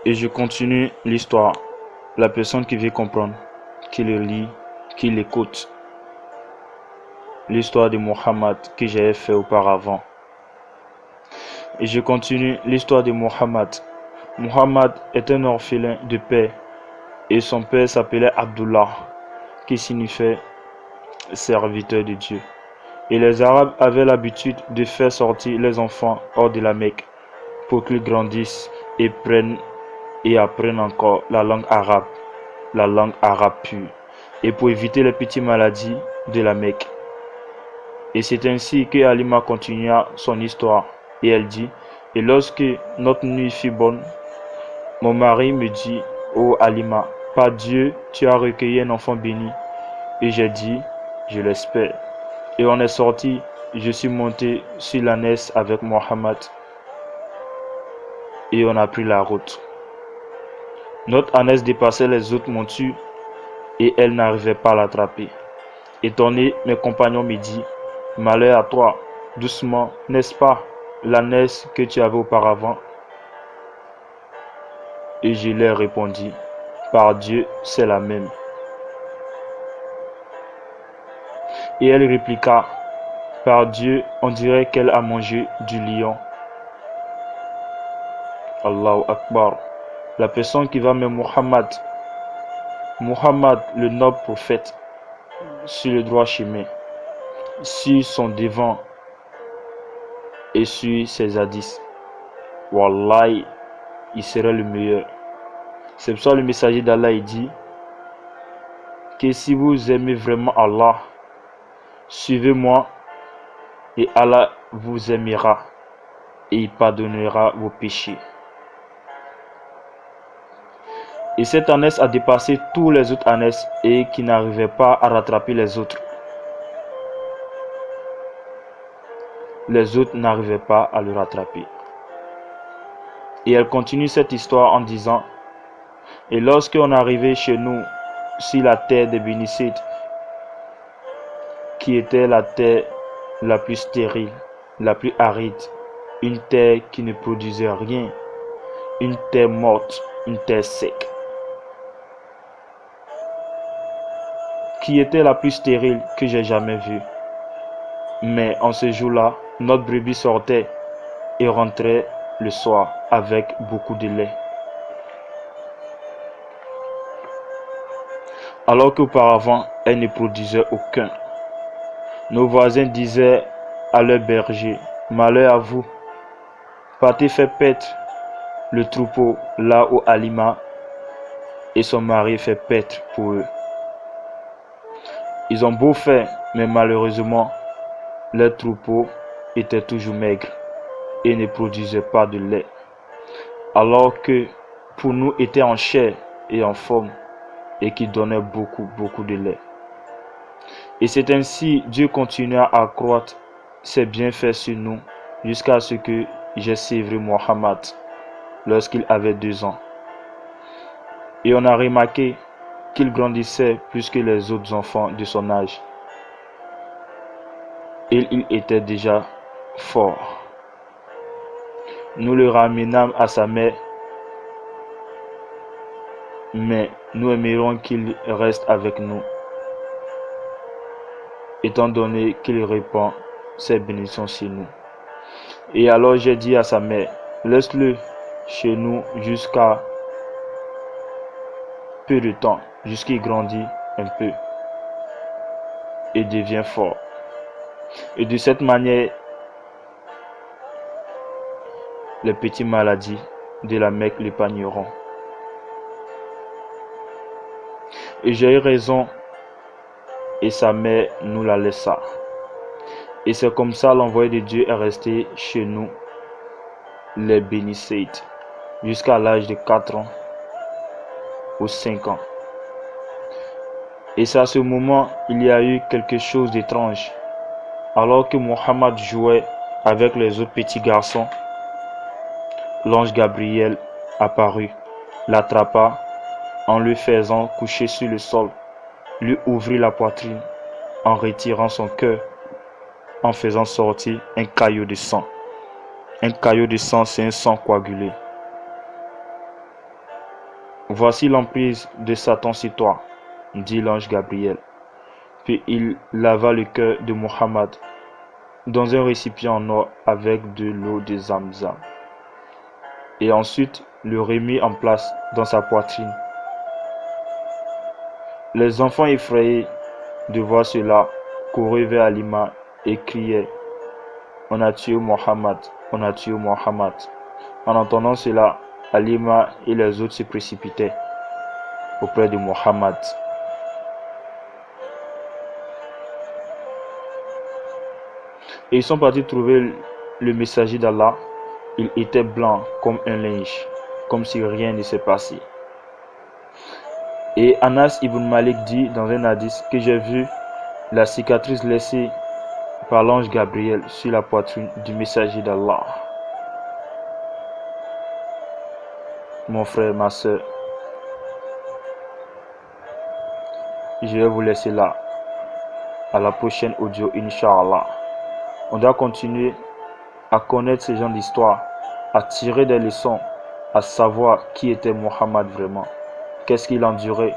Et je continue l'histoire. La personne qui veut comprendre, qui le lit, qui l'écoute. L'histoire de Muhammad que j'avais fait auparavant. Et je continue l'histoire de Muhammad. Muhammad est un orphelin de père et son père s'appelait Abdullah, qui signifiait serviteur de Dieu. Et les Arabes avaient l'habitude de faire sortir les enfants hors de la Mecque pour qu'ils grandissent et apprennent encore la langue arabe pure, et pour éviter les petites maladies de la Mecque. Et c'est ainsi que Halima continua son histoire, et elle dit, et lorsque notre nuit fut bonne, mon mari me dit, ô Halima, par Dieu, tu as recueilli un enfant béni. Et j'ai dit, je l'espère. Et on est sorti, je suis monté sur l'ânesse avec Muhammad, et on a pris la route. Notre ânesse dépassait les autres montures, et elle n'arrivait pas à l'attraper. Étonné, mes compagnons me disent, malheur à toi, doucement, n'est-ce pas l'ânesse que tu avais auparavant? Et je leur répondis, par Dieu, c'est la même. Et elle répliqua, par Dieu, on dirait qu'elle a mangé du lion. Allahu Akbar. La personne qui va mettre Muhammad, le noble prophète, sur le droit chemin, sur son devant et sur ses hadiths. Wallahi, il serait le meilleur. C'est pour ça le messager d'Allah dit que si vous aimez vraiment Allah, suivez-moi et Allah vous aimera et il pardonnera vos péchés. Et cette ânesse a dépassé tous les autres ânesses et qui n'arrivaient pas à rattraper les autres. Les autres n'arrivaient pas à le rattraper. Et elle continue cette histoire en disant, et lorsqu'on arrivait chez nous, sur la terre des Bénicides, qui était la terre la plus stérile, la plus aride, une terre qui ne produisait rien, une terre morte, une terre sec, qui était la plus stérile que j'ai jamais vue. Mais en ce jour-là, notre brebis sortait et rentrait le soir avec beaucoup de lait. Alors qu'auparavant, elle ne produisait aucun. Nos voisins disaient à leurs bergers, malheur à vous, partez faire paître le troupeau là où Halima et son mari fait paître pour eux. Ils ont beau faire, mais malheureusement, leur troupeau était toujours maigre et ne produisait pas de lait, alors que pour nous était en chair et en forme et qui donnait beaucoup de lait. Et c'est ainsi Dieu continua à accroître ses bienfaits sur nous jusqu'à ce que j'ai sévré Muhammad lorsqu'il avait 2 ans. Et on a remarqué qu'il grandissait plus que les autres enfants de son âge. Et il était déjà fort. Nous le ramenâmes à sa mère, mais nous aimerions qu'il reste avec nous, étant donné qu'il répand ses bénédictions sur nous. Et alors j'ai dit à sa mère, laisse-le chez nous jusqu'à peu de temps, jusqu'il grandit un peu et devient fort. Et de cette manière, les petites maladies de la Mecque l'épargneront. Et j'ai eu raison, et sa mère nous la laissa. Et c'est comme ça l'envoyé de Dieu est resté chez nous, les Bénicides, jusqu'à l'âge de 4 ans ou 5 ans. Et c'est à ce moment, il y a eu quelque chose d'étrange. Alors que Muhammad jouait avec les autres petits garçons, l'ange Gabriel apparut, l'attrapa en le faisant coucher sur le sol, lui ouvrit la poitrine en retirant son cœur, en faisant sortir un caillot de sang. Un caillot de sang, c'est un sang coagulé. Voici l'emprise de Satan sur toi, dit l'ange Gabriel. Puis il lava le cœur de Muhammad dans un récipient en or avec de l'eau de Zamzam, et ensuite le remit en place dans sa poitrine. Les enfants effrayés de voir cela couraient vers Halima et criaient: On a tué Muhammad, on a tué Muhammad. En entendant cela, Halima et les autres se précipitaient auprès de Muhammad. Et ils sont partis trouver le messager d'Allah. Il était blanc comme un linge, comme si rien ne s'est passé. Et Anas ibn Malik dit dans un hadith que j'ai vu la cicatrice laissée par l'ange Gabriel sur la poitrine du messager d'Allah. Mon frère, ma soeur, je vais vous laisser là. À la prochaine audio, Inch'Allah. On doit continuer à connaître ces gens d'histoire, à tirer des leçons, à savoir qui était Muhammad vraiment, qu'est-ce qu'il endurait,